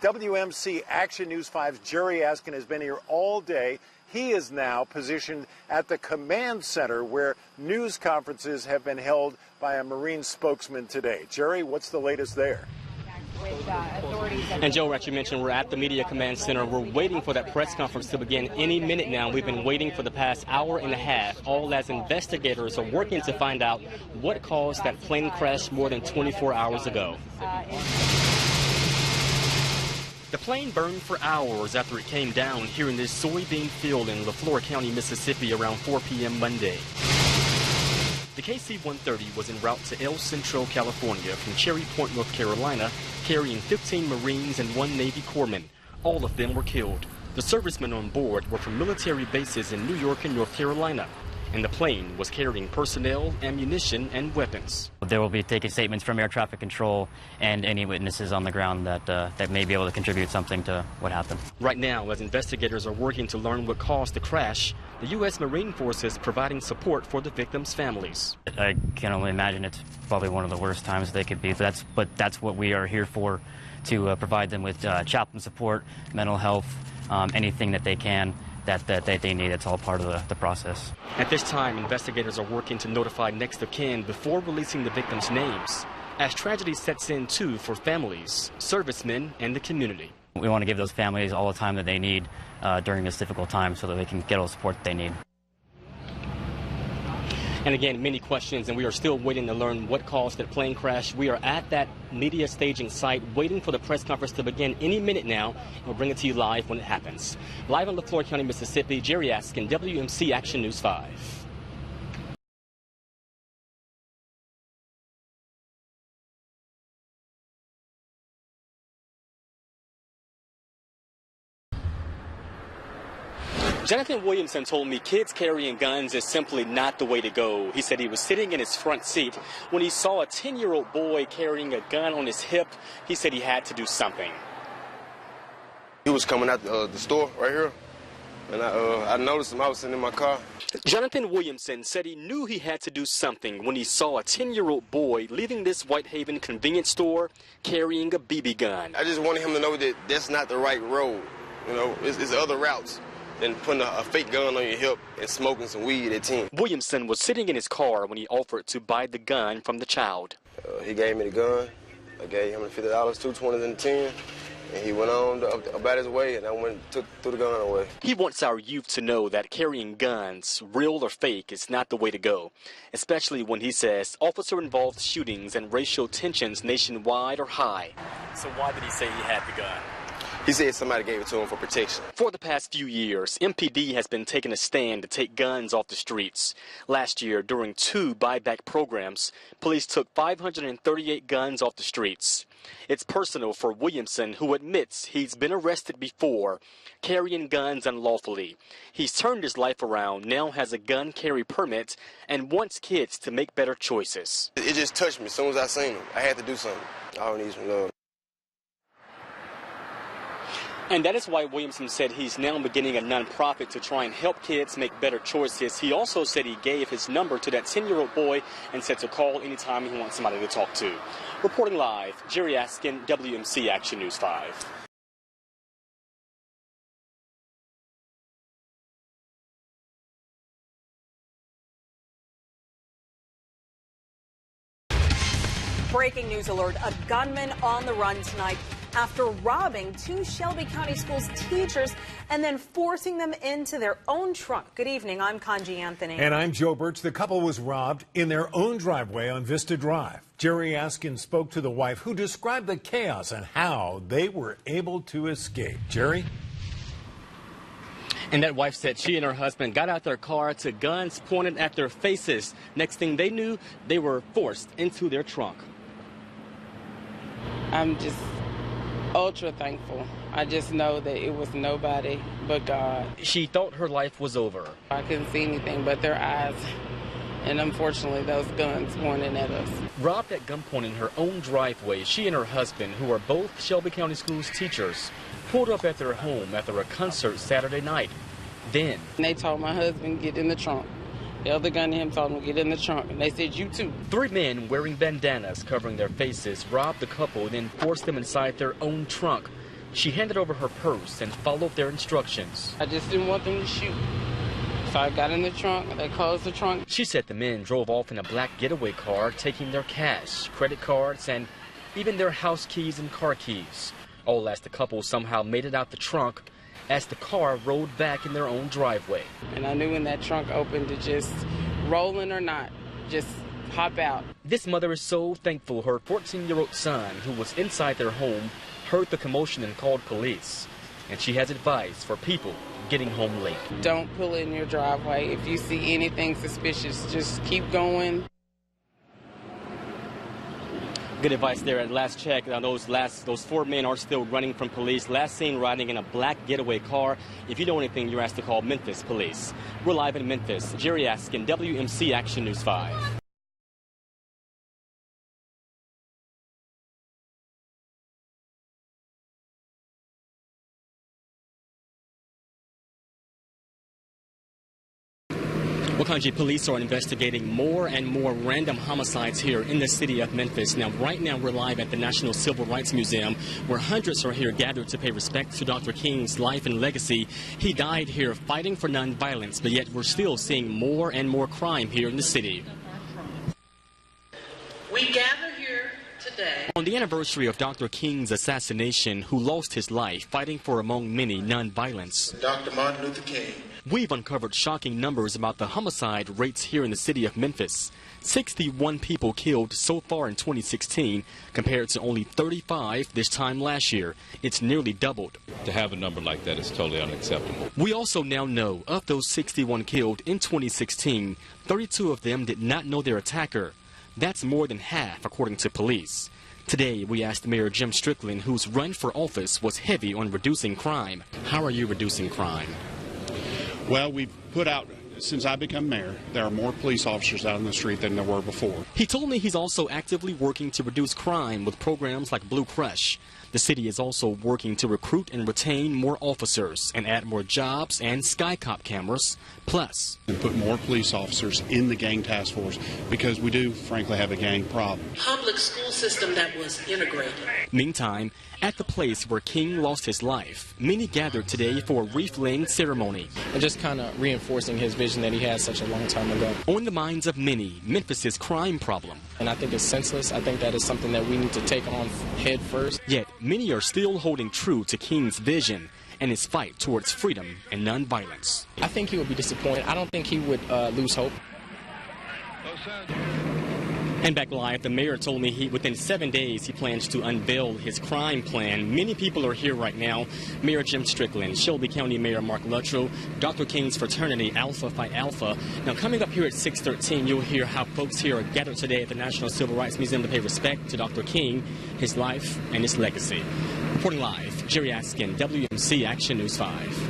WMC Action News 5's Jerry Askin has been here all day. He is now positioned at the command center where news conferences have been held by a Marine spokesman today. Jerry, what's the latest there? And Joe, as you mentioned, we're at the Media Command Center. We're waiting for that press conference to begin any minute now. We've been waiting for the past hour and a half, all as investigators are working to find out what caused that plane crash more than 24 hours ago. The plane burned for hours after it came down here in this soybean field in Leflore County, Mississippi around 4 p.m. Monday. The KC-130 was en route to El Centro, California from Cherry Point, North Carolina, carrying 15 Marines and 1 Navy corpsman. All of them were killed. The servicemen on board were from military bases in New York and North Carolina, and the plane was carrying personnel, ammunition, and weapons. They will be taking statements from air traffic control and any witnesses on the ground that may be able to contribute something to what happened. Right now, as investigators are working to learn what caused the crash, the U.S. Marine Force is providing support for the victims' families. I can only imagine it's probably one of the worst times they could be, but that's what we are here for, to provide them with chaplain support, mental health, anything that they can. That they need. It's all part of the process. At this time, investigators are working to notify next of kin before releasing the victims' names, as tragedy sets in too for families, servicemen, and the community. We want to give those families all the time that they need during this difficult time so that they can get all the support that they need. And again, many questions, and we are still waiting to learn what caused that plane crash. We are at that media staging site waiting for the press conference to begin any minute now. We'll bring it to you live when it happens. Live in Leflore County, Mississippi, Jerry Askin, WMC Action News 5. Jonathan Williamson told me kids carrying guns is simply not the way to go. He said he was sitting in his front seat when he saw a 10-year-old boy carrying a gun on his hip. He said he had to do something. He was coming out the store right here, and I noticed him. I was sitting in my car. Jonathan Williamson said he knew he had to do something when he saw a 10-year-old boy leaving this Whitehaven convenience store carrying a BB gun. I just wanted him to know that that's not the right road. You know, it's other routes than putting a fake gun on your hip and smoking some weed at 10. Williamson was sitting in his car when he offered to buy the gun from the child. He gave me the gun. I gave him the $50, $2 and 10, and he went on about his way, and I threw the gun away. He wants our youth to know that carrying guns, real or fake, is not the way to go, especially when he says officer-involved shootings and racial tensions nationwide are high. So why did he say he had the gun? He said somebody gave it to him for protection. For the past few years, MPD has been taking a stand to take guns off the streets. Last year, during 2 buyback programs, police took 538 guns off the streets. It's personal for Williamson, who admits he's been arrested before, carrying guns unlawfully. He's turned his life around, now has a gun carry permit, and wants kids to make better choices. It just touched me as soon as I seen him. I had to do something. All I need some love. And that is why Williamson said he's now beginning a nonprofit to try and help kids make better choices. He also said he gave his number to that 10-year-old boy and said to call anytime he wants somebody to talk to. Reporting live, Jerry Askin, WMC Action News 5. Breaking news alert, a gunman on the run tonight after robbing 2 Shelby County Schools teachers and then forcing them into their own trunk. Good evening, I'm Kanji Anthony. And I'm Joe Birch. The couple was robbed in their own driveway on Vista Drive. Jerry Askin spoke to the wife, who described the chaos and how they were able to escape. Jerry? And that wife said she and her husband got out their car to guns pointed at their faces. Next thing they knew, they were forced into their trunk. I'm just ultra thankful. I just know that it was nobody but God. She thought her life was over. I couldn't see anything but their eyes, and unfortunately those guns pointing at us. Robbed at gunpoint in her own driveway, she and her husband, who are both Shelby County Schools teachers, pulled up at their home after a concert Saturday night. Then they told my husband, get in the trunk. The other gun to him told him, get in the trunk. And they said, you too. 3 men wearing bandanas covering their faces robbed the couple, then forced them inside their own trunk. She handed over her purse and followed their instructions. I just didn't want them to shoot. If I got in the trunk, they closed the trunk. She said the men drove off in a black getaway car, taking their cash, credit cards, and even their house keys and car keys. All as the couple somehow made it out the trunk as the car rolled back in their own driveway. And I knew when that trunk opened to just, rolling or not, just hop out. This mother is so thankful her 14-year-old son, who was inside their home, heard the commotion and called police. And she has advice for people getting home late. Don't pull in your driveway. If you see anything suspicious, just keep going. Good advice there. At last check, those 4 men are still running from police. Last seen riding in a black getaway car. If you know anything, you're asked to call Memphis Police. We're live in Memphis. Jerry Askin, WMC Action News 5. Well, Kanji, police are investigating more and more random homicides here in the city of Memphis. Now, right now, we're live at the National Civil Rights Museum, where hundreds are here gathered to pay respect to Dr. King's life and legacy. He died here fighting for nonviolence, but yet we're still seeing more and more crime here in the city. We gather here today on the anniversary of Dr. King's assassination, who lost his life fighting for, among many, nonviolence. Dr. Martin Luther King. We've uncovered shocking numbers about the homicide rates here in the city of Memphis. 61 people killed so far in 2016, compared to only 35 this time last year. It's nearly doubled. To have a number like that is totally unacceptable. We also now know of those 61 killed in 2016, 32 of them did not know their attacker. That's more than half, according to police. Today, we asked Mayor Jim Strickland, whose run for office was heavy on reducing crime. How are you reducing crime? Well, we've put out, since I become mayor, there are more police officers out on the street than there were before. He told me he's also actively working to reduce crime with programs like Blue Crush. The city is also working to recruit and retain more officers and add more jobs and SkyCop cameras, plus and put more police officers in the gang task force because we do, frankly, have a gang problem. Public school system that was integrated. Meantime, at the place where King lost his life, many gathered today for a wreath-laying ceremony. And just kind of reinforcing his vision that he had such a long time ago. On the minds of many, Memphis's crime problem. And I think it's senseless. I think that is something that we need to take on head first. Yet, many are still holding true to King's vision and his fight towards freedom and nonviolence. I think he would be disappointed. I don't think he would lose hope. And back live, the mayor told me within 7 days he plans to unveil his crime plan. Many people are here right now. Mayor Jim Strickland, Shelby County Mayor Mark Luttrell, Dr. King's fraternity, Alpha Phi Alpha. Now, coming up here at 6:13, you'll hear how folks here are gathered today at the National Civil Rights Museum to pay respect to Dr. King, his life, and his legacy. Reporting live, Jerry Askin, WMC Action News 5.